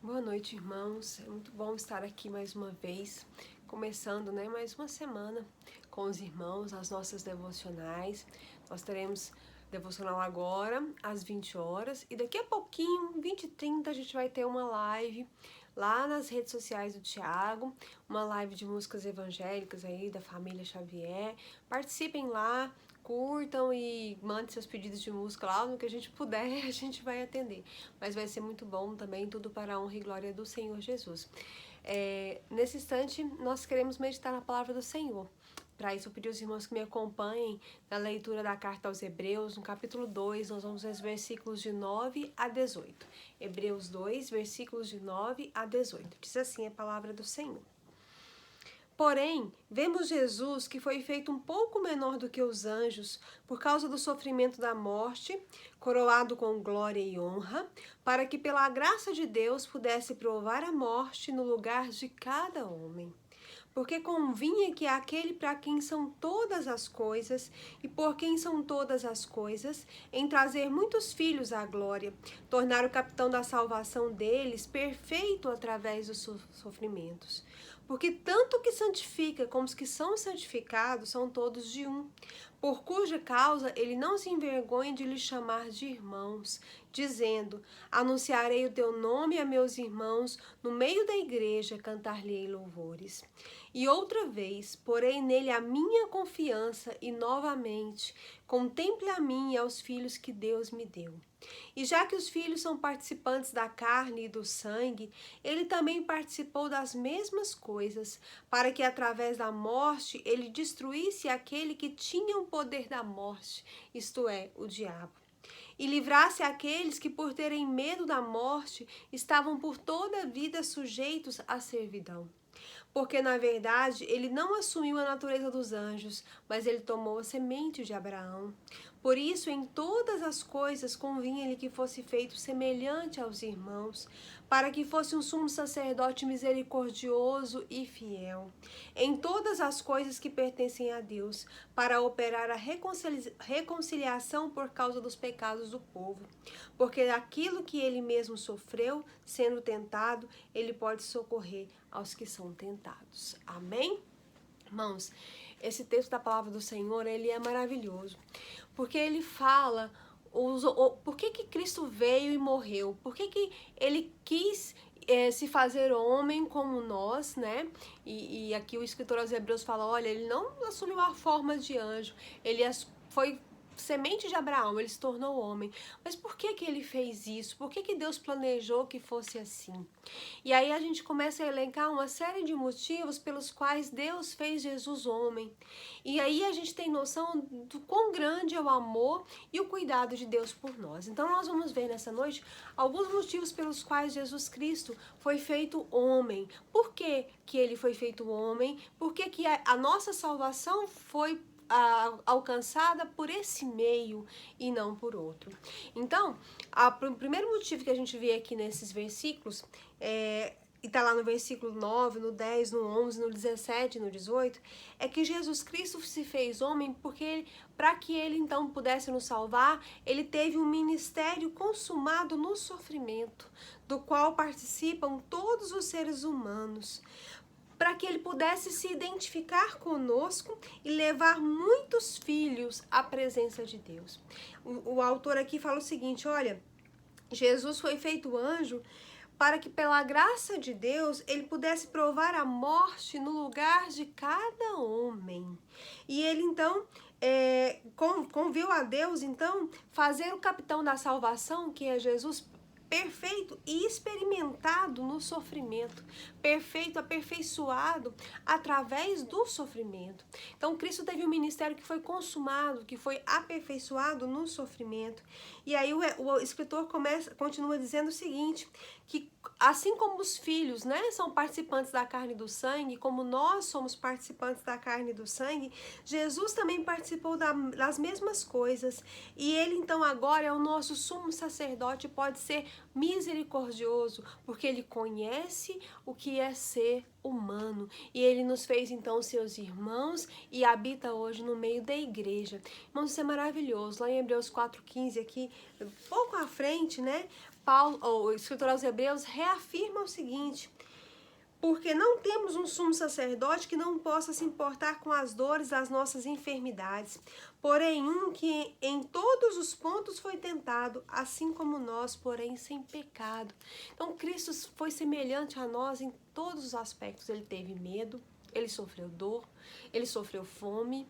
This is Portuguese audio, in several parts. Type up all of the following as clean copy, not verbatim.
Boa noite, irmãos. É muito bom estar aqui mais uma vez, começando, mais uma semana com os irmãos, as nossas devocionais. Nós teremos devocional agora, às 20 horas, e daqui a pouquinho, 20h30, a gente vai ter uma live lá nas redes sociais do Tiago, uma live de músicas evangélicas aí da família Xavier. Participem lá, curtam e mandem seus pedidos de música lá, no que a gente puder, a gente vai atender. Mas vai ser muito bom também, tudo para a honra e glória do Senhor Jesus. Nesse instante, nós queremos meditar na palavra do Senhor. Para isso, eu pedi aos irmãos que me acompanhem na leitura da carta aos Hebreus, no capítulo 2, nós vamos ver os versículos de 9 a 18. Hebreus 2, versículos de 9 a 18. Diz assim a palavra do Senhor. Porém, vemos Jesus que foi feito um pouco menor do que os anjos, por causa do sofrimento da morte, coroado com glória e honra, para que pela graça de Deus pudesse provar a morte no lugar de cada homem. Porque convinha que aquele para quem são todas as coisas e por quem são todas as coisas, em trazer muitos filhos à glória, tornar o capitão da salvação deles perfeito através dos sofrimentos. Porque tanto o que santifica como os que são santificados são todos de um, por cuja causa ele não se envergonha de lhes chamar de irmãos, dizendo: anunciarei o teu nome a meus irmãos, no meio da igreja cantar-lhe-ei louvores. E outra vez, porei nele a minha confiança e novamente contemple a mim e aos filhos que Deus me deu. E já que os filhos são participantes da carne e do sangue, ele também participou das mesmas coisas, para que através da morte ele destruísse aquele que tinha o poder da morte, isto é, o diabo, e livrasse aqueles que, por terem medo da morte, estavam por toda a vida sujeitos à servidão. Porque, na verdade, ele não assumiu a natureza dos anjos, mas ele tomou a semente de Abraão. Por isso, em todas as coisas convinha-lhe que fosse feito semelhante aos irmãos, para que fosse um sumo sacerdote misericordioso e fiel, em todas as coisas que pertencem a Deus, para operar a reconciliação por causa dos pecados do povo. Porque daquilo que ele mesmo sofreu, sendo tentado, ele pode socorrer aos que são tentados. Amém? Irmãos, esse texto da palavra do Senhor, ele é maravilhoso, porque ele fala por que Cristo veio e morreu, por que ele quis se fazer homem como nós, né? E aqui o escritor aos Hebreus fala, olha, ele não assumiu a forma de anjo, ele foi semente de Abraão, ele se tornou homem. Mas por que ele fez isso? Por que Deus planejou que fosse assim? E aí a gente começa a elencar uma série de motivos pelos quais Deus fez Jesus homem. E aí a gente tem noção do quão grande é o amor e o cuidado de Deus por nós. Então nós vamos ver nessa noite alguns motivos pelos quais Jesus Cristo foi feito homem. Por que ele foi feito homem? Por que a nossa salvação foi alcançada por esse meio e não por outro. Então, o primeiro motivo que a gente vê aqui nesses versículos, e está lá no versículo 9, no 10, no 11, no 17, no 18, é que Jesus Cristo se fez homem porque para que ele então pudesse nos salvar, ele teve um ministério consumado no sofrimento, do qual participam todos os seres humanos, para que ele pudesse se identificar conosco e levar muitos filhos à presença de Deus. O autor aqui fala o seguinte, olha, Jesus foi feito anjo para que pela graça de Deus ele pudesse provar a morte no lugar de cada homem. E ele então conviu a Deus então fazer o capitão da salvação, que é Jesus, perfeito e experimentado no sofrimento, perfeito, aperfeiçoado através do sofrimento. Então Cristo teve um ministério que foi consumado, que foi aperfeiçoado no sofrimento. E aí o escritor continua dizendo o seguinte, que assim como os filhos, são participantes da carne e do sangue, como nós somos participantes da carne e do sangue, Jesus também participou das mesmas coisas. E ele então agora é o nosso sumo sacerdote, pode ser misericordioso, porque ele conhece o que é ser humano, e ele nos fez então seus irmãos e habita hoje no meio da igreja. Irmãos, isso é maravilhoso. Lá em Hebreus 4,15 aqui, pouco à frente, Paulo, o escritor aos Hebreus, reafirma o seguinte: porque não temos um sumo sacerdote que não possa se importar com as dores das nossas enfermidades, porém um que em todos os pontos foi tentado, assim como nós, porém sem pecado. Então Cristo foi semelhante a nós em todos os aspectos. Ele teve medo, ele sofreu dor, ele sofreu fome,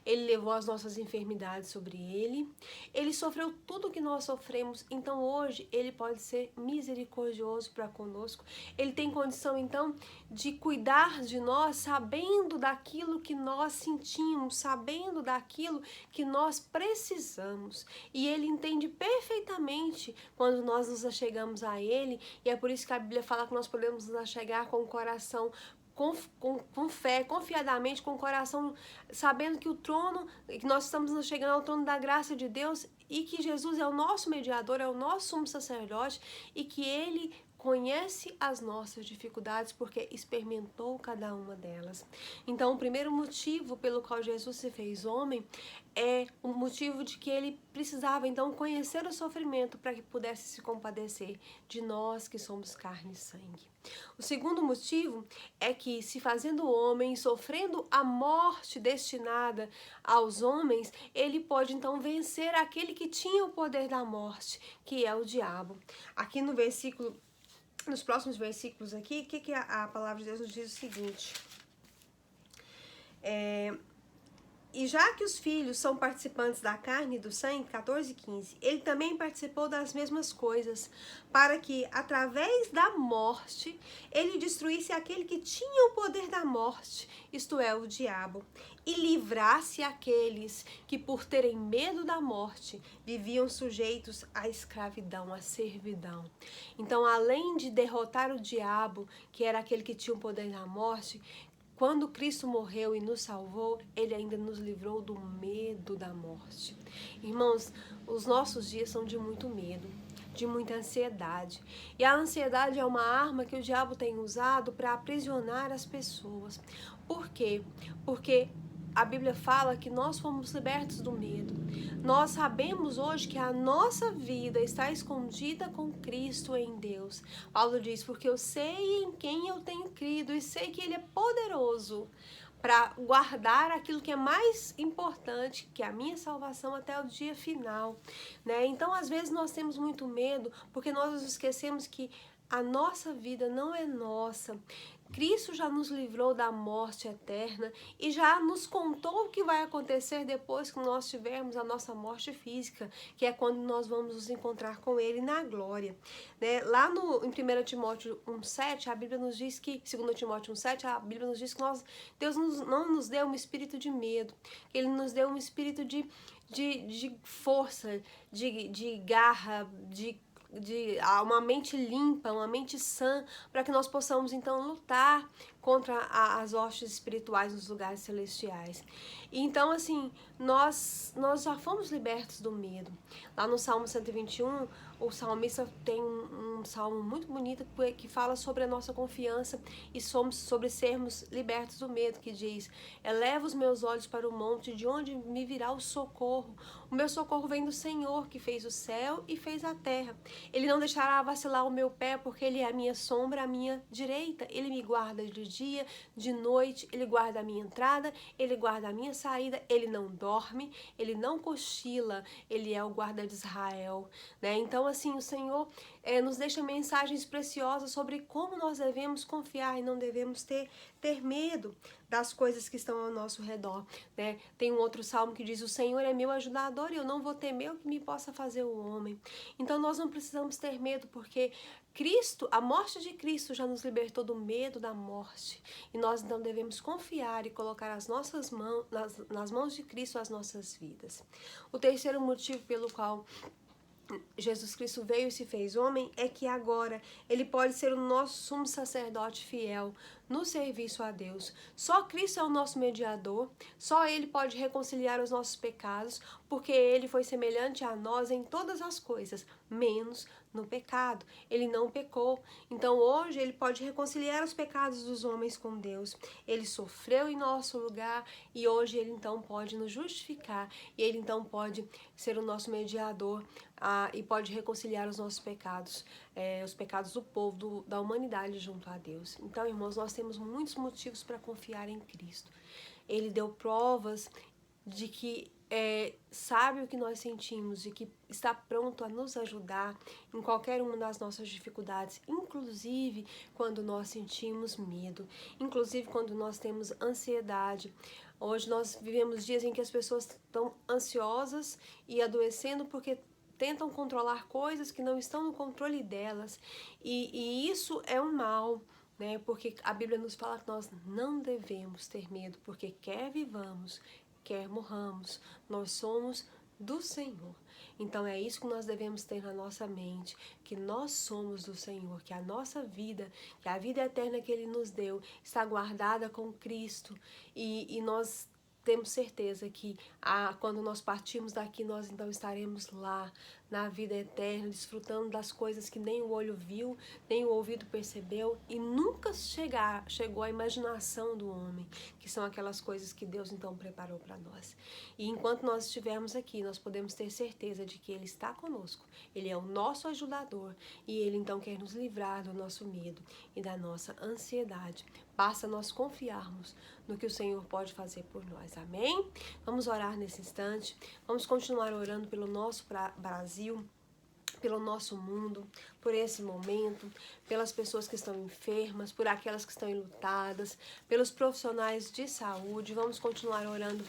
ele levou as nossas enfermidades sobre ele, ele sofreu tudo que nós sofremos. Então hoje ele pode ser misericordioso para conosco. Ele tem condição então de cuidar de nós, sabendo daquilo que nós sentimos, sabendo daquilo que nós precisamos. E ele entende perfeitamente quando nós nos achegamos a ele, e é por isso que a Bíblia fala que nós podemos nos achegar com o coração com fé, confiadamente, com o coração, sabendo que o trono, que nós estamos nos chegando ao trono da graça de Deus, e que Jesus é o nosso mediador, é o nosso sumo sacerdote, e que ele conhece as nossas dificuldades porque experimentou cada uma delas. Então, o primeiro motivo pelo qual Jesus se fez homem é o motivo de que ele precisava então conhecer o sofrimento para que pudesse se compadecer de nós que somos carne e sangue. O segundo motivo é que, se fazendo homem, sofrendo a morte destinada aos homens, ele pode então vencer aquele que tinha o poder da morte, que é o diabo. Aqui no versículo, nos próximos versículos aqui, o que a palavra de Deus nos diz o seguinte: e já que os filhos são participantes da carne e do sangue, 14 e 15, ele também participou das mesmas coisas, para que, através da morte, ele destruísse aquele que tinha o poder da morte, isto é, o diabo, e livrasse aqueles que, por terem medo da morte, viviam sujeitos à escravidão, à servidão. Então, além de derrotar o diabo, que era aquele que tinha o poder da morte, quando Cristo morreu e nos salvou, ele ainda nos livrou do medo da morte. Irmãos, os nossos dias são de muito medo, de muita ansiedade. E a ansiedade é uma arma que o diabo tem usado para aprisionar as pessoas. Por quê? Porque a Bíblia fala que nós fomos libertos do medo. Nós sabemos hoje que a nossa vida está escondida com Cristo em Deus. Paulo diz, porque eu sei em quem eu tenho crido e sei que Ele é poderoso para guardar aquilo que é mais importante, que é a minha salvação até o dia final, né? Então, às vezes nós temos muito medo porque nós nos esquecemos que a nossa vida não é nossa. Cristo já nos livrou da morte eterna e já nos contou o que vai acontecer depois que nós tivermos a nossa morte física, que é quando nós vamos nos encontrar com Ele na glória, né? Lá em 1 Timóteo 1,7, a Bíblia nos diz que, 2 Timóteo 1,7, a Bíblia nos diz que Deus não nos deu um espírito de medo, que Ele nos deu um espírito de força, de garra, de uma mente limpa, uma mente sã, para que nós possamos então lutar contra as hostes espirituais nos lugares celestiais. E então, assim, nós já fomos libertos do medo. Lá no Salmo 121, o salmista tem um salmo muito bonito que fala sobre a nossa confiança e sobre sermos libertos do medo, que diz: eleva os meus olhos para o monte, de onde me virá o socorro. O meu socorro vem do Senhor, que fez o céu e fez a terra. Ele não deixará vacilar o meu pé, porque Ele é a minha sombra, a minha direita. Ele me guarda de dia, de noite, Ele guarda a minha entrada, Ele guarda a minha saída, Ele não dorme, Ele não cochila, Ele é o guarda de Israel, né? Então, assim, o Senhor nos deixa mensagens preciosas sobre como nós devemos confiar e não devemos ter medo das coisas que estão ao nosso redor, né? Tem um outro salmo que diz: o Senhor é meu ajudador e eu não vou temer o que me possa fazer o homem. Então nós não precisamos ter medo, porque Cristo, a morte de Cristo já nos libertou do medo da morte, e nós então devemos confiar e colocar as nossas mãos nas mãos de Cristo as nossas vidas. O terceiro motivo pelo qual Jesus Cristo veio e se fez homem é que agora Ele pode ser o nosso sumo sacerdote fiel no serviço a Deus. Só Cristo é o nosso mediador, só Ele pode reconciliar os nossos pecados, porque Ele foi semelhante a nós em todas as coisas, menos no pecado. Ele não pecou. Então hoje Ele pode reconciliar os pecados dos homens com Deus. Ele sofreu em nosso lugar e hoje Ele então pode nos justificar e Ele então pode ser o nosso mediador e pode reconciliar os nossos pecados, os pecados do povo, da humanidade junto a Deus. Então, irmãos, nós temos muitos motivos para confiar em Cristo. Ele deu provas de que sabe o que nós sentimos e que está pronto a nos ajudar em qualquer uma das nossas dificuldades, inclusive quando nós sentimos medo, inclusive quando nós temos ansiedade. Hoje nós vivemos dias em que as pessoas estão ansiosas e adoecendo porque tentam controlar coisas que não estão no controle delas, e isso é um mal, né? Porque a Bíblia nos fala que nós não devemos ter medo, porque quer vivamos, quer morramos, nós somos do Senhor. Então é isso que nós devemos ter na nossa mente, que nós somos do Senhor, que a nossa vida, que a vida eterna que Ele nos deu, está guardada com Cristo, e nós temos certeza que quando nós partirmos daqui, nós então estaremos lá, na vida eterna, desfrutando das coisas que nem o olho viu, nem o ouvido percebeu e nunca chegou à imaginação do homem, que são aquelas coisas que Deus então preparou para nós. E enquanto nós estivermos aqui, nós podemos ter certeza de que Ele está conosco, Ele é o nosso ajudador e Ele então quer nos livrar do nosso medo e da nossa ansiedade. Basta nós confiarmos no que o Senhor pode fazer por nós. Amém? Vamos orar nesse instante. Vamos continuar orando pelo nosso Brasil, pelo nosso mundo, por esse momento, pelas pessoas que estão enfermas, por aquelas que estão enlutadas, pelos profissionais de saúde. Vamos continuar orando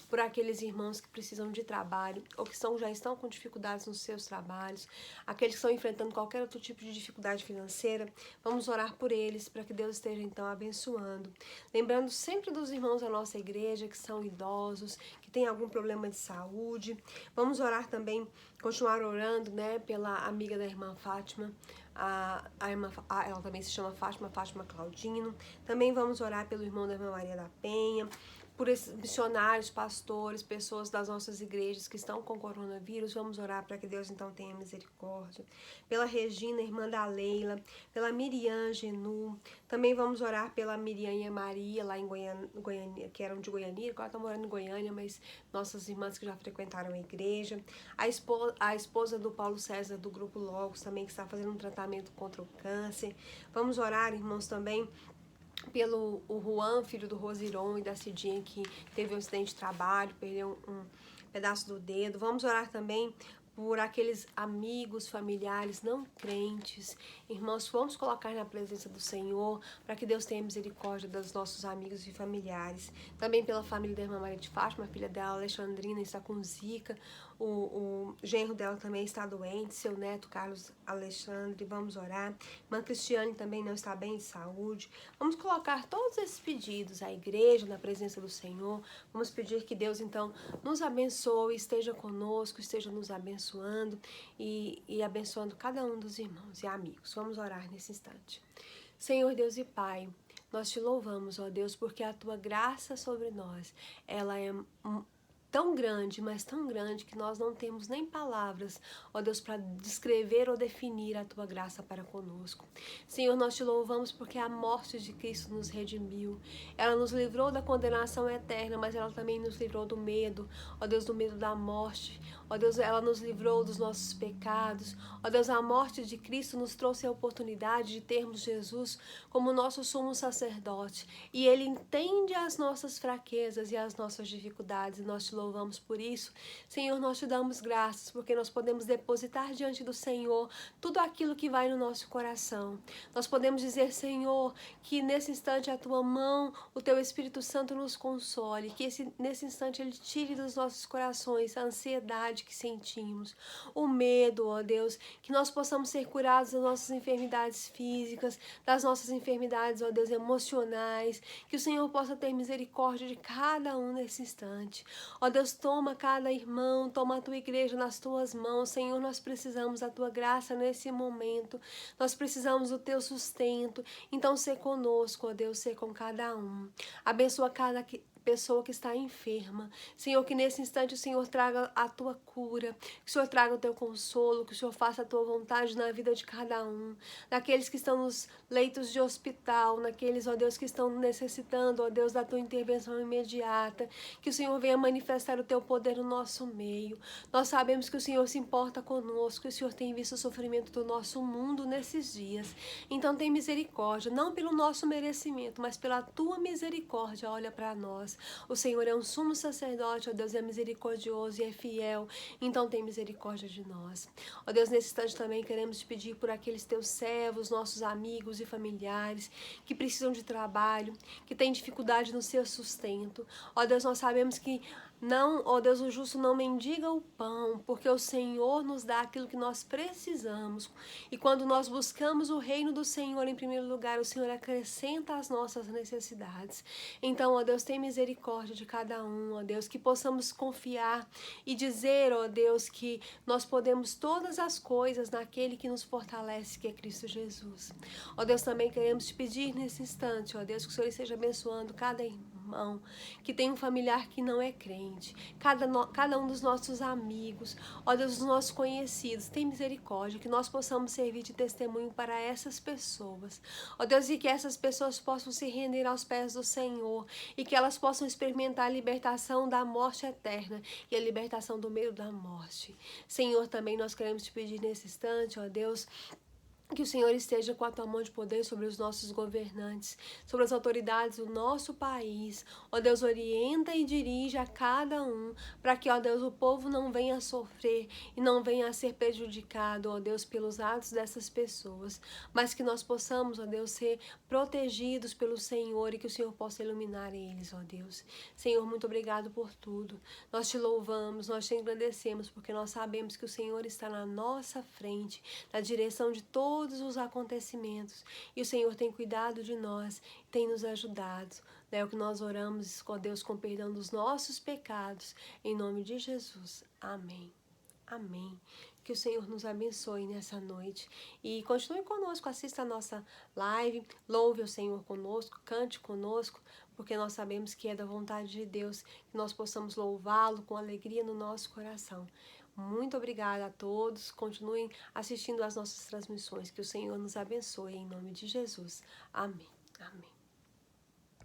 por aqueles irmãos que precisam de trabalho ou que já estão com dificuldades nos seus trabalhos, aqueles que estão enfrentando qualquer outro tipo de dificuldade financeira. Vamos orar por eles para que Deus esteja então abençoando. Lembrando sempre dos irmãos da nossa igreja que são idosos, que têm algum problema de saúde. Vamos orar também, continuar orando, né, pela amiga da irmã Fátima. Ela também se chama Fátima Claudino. Também vamos orar pelo irmão da irmã Maria da Penha, por esses missionários, pastores, pessoas das nossas igrejas que estão com coronavírus. Vamos orar para que Deus então tenha misericórdia. Pela Regina, irmã da Leila, pela Miriam Genu. Também vamos orar pela Miriam e a Maria, lá em Goiânia, que eram de Goiânia, agora estão morando em Goiânia, mas nossas irmãs que já frequentaram a igreja. A esposa do Paulo César, do Grupo Logos, também, que está fazendo um tratamento contra o câncer. Vamos orar, irmãos, também pelo o Juan, filho do Rosiron e da Cidinha, que teve um acidente de trabalho, perdeu um pedaço do dedo. Vamos orar também por aqueles amigos, familiares não crentes. Irmãos, vamos colocar na presença do Senhor para que Deus tenha misericórdia dos nossos amigos e familiares. Também pela família da irmã Maria de Fátima, a filha dela, Alexandrina, está com zika. O genro dela também está doente, seu neto Carlos Alexandre. Vamos orar. Irmã Cristiane também não está bem de saúde. Vamos colocar todos esses pedidos à igreja na presença do Senhor. Vamos pedir que Deus então nos abençoe, esteja conosco, esteja nos abençoando e abençoando cada um dos irmãos e amigos. Vamos orar nesse instante. Senhor Deus e Pai, nós te louvamos, ó Deus, porque a tua graça sobre nós, ela é tão grande, mas tão grande que nós não temos nem palavras, ó Deus, para descrever ou definir a tua graça para conosco. Senhor, nós te louvamos porque a morte de Cristo nos redimiu. Ela nos livrou da condenação eterna, mas ela também nos livrou do medo, ó Deus, do medo da morte. Ó Deus, ela nos livrou dos nossos pecados. Ó Deus, a morte de Cristo nos trouxe a oportunidade de termos Jesus como nosso sumo sacerdote. E Ele entende as nossas fraquezas e as nossas dificuldades. E nós te louvamos por isso. Senhor, nós te damos graças porque nós podemos depositar diante do Senhor tudo aquilo que vai no nosso coração. Nós podemos dizer, Senhor, que nesse instante a tua mão, o teu Espírito Santo nos console, que nesse instante Ele tire dos nossos corações a ansiedade que sentimos, o medo, ó Deus, que nós possamos ser curados das nossas enfermidades físicas, das nossas enfermidades, ó Deus, emocionais, que o Senhor possa ter misericórdia de cada um nesse instante. Ó Ó Deus, toma cada irmão, toma a tua igreja nas tuas mãos. Senhor, nós precisamos da tua graça nesse momento. Nós precisamos do teu sustento. Então, ser conosco, ó Deus, ser com cada um. Abençoa cada pessoa que está enferma. Senhor, que nesse instante o Senhor traga a tua cura, que o Senhor traga o teu consolo, que o Senhor faça a tua vontade na vida de cada um, naqueles que estão nos leitos de hospital, naqueles, ó Deus, que estão necessitando, ó Deus, da tua intervenção imediata, que o Senhor venha manifestar o teu poder no nosso meio. Nós sabemos que o Senhor se importa conosco, que o Senhor tem visto o sofrimento do nosso mundo nesses dias. Então tem misericórdia, não pelo nosso merecimento, mas pela tua misericórdia, olha para nós. O Senhor é um sumo sacerdote, ó Deus, é misericordioso e é fiel, então tem misericórdia de nós. Ó Deus, nesse instante também queremos te pedir por aqueles teus servos, nossos amigos e familiares que precisam de trabalho, que têm dificuldade no seu sustento. Ó Deus, nós sabemos que não, ó Deus, o justo não mendiga o pão, porque o Senhor nos dá aquilo que nós precisamos. E quando nós buscamos o reino do Senhor em primeiro lugar, o Senhor acrescenta as nossas necessidades. Então, ó Deus, tem misericórdia de cada um, ó Deus, que possamos confiar e dizer, ó Deus, que nós podemos todas as coisas naquele que nos fortalece, que é Cristo Jesus. Ó Deus, também queremos te pedir nesse instante, ó Deus, que o Senhor esteja abençoando cada irmão que tem um familiar que não é crente, cada um dos nossos amigos, ó Deus, dos nossos conhecidos, tem misericórdia, que nós possamos servir de testemunho para essas pessoas, ó Deus, e que essas pessoas possam se render aos pés do Senhor, e que elas possam experimentar a libertação da morte eterna, e a libertação do meio da morte. Senhor, também nós queremos te pedir nesse instante, ó Deus, que o Senhor esteja com a tua mão de poder sobre os nossos governantes, sobre as autoridades do nosso país. Ó Deus, orienta e dirige a cada um, para que, ó Deus, o povo não venha a sofrer e não venha a ser prejudicado, ó Deus, pelos atos dessas pessoas, mas que nós possamos, ó Deus, ser protegidos pelo Senhor e que o Senhor possa iluminar eles, ó Deus. Senhor, muito obrigado por tudo. Nós te louvamos, nós te engrandecemos, porque nós sabemos que o Senhor está na nossa frente, na direção de todos os acontecimentos, e o Senhor tem cuidado de nós, tem nos ajudado. É o que nós oramos, ó Deus, com perdão dos nossos pecados, em nome de Jesus. Amém. Amém. Que o Senhor nos abençoe nessa noite. E continue conosco, assista a nossa live, louve o Senhor conosco, cante conosco, porque nós sabemos que é da vontade de Deus que nós possamos louvá-lo com alegria no nosso coração. Muito obrigada a todos. Continuem assistindo às nossas transmissões. Que o Senhor nos abençoe em nome de Jesus. Amém. Amém.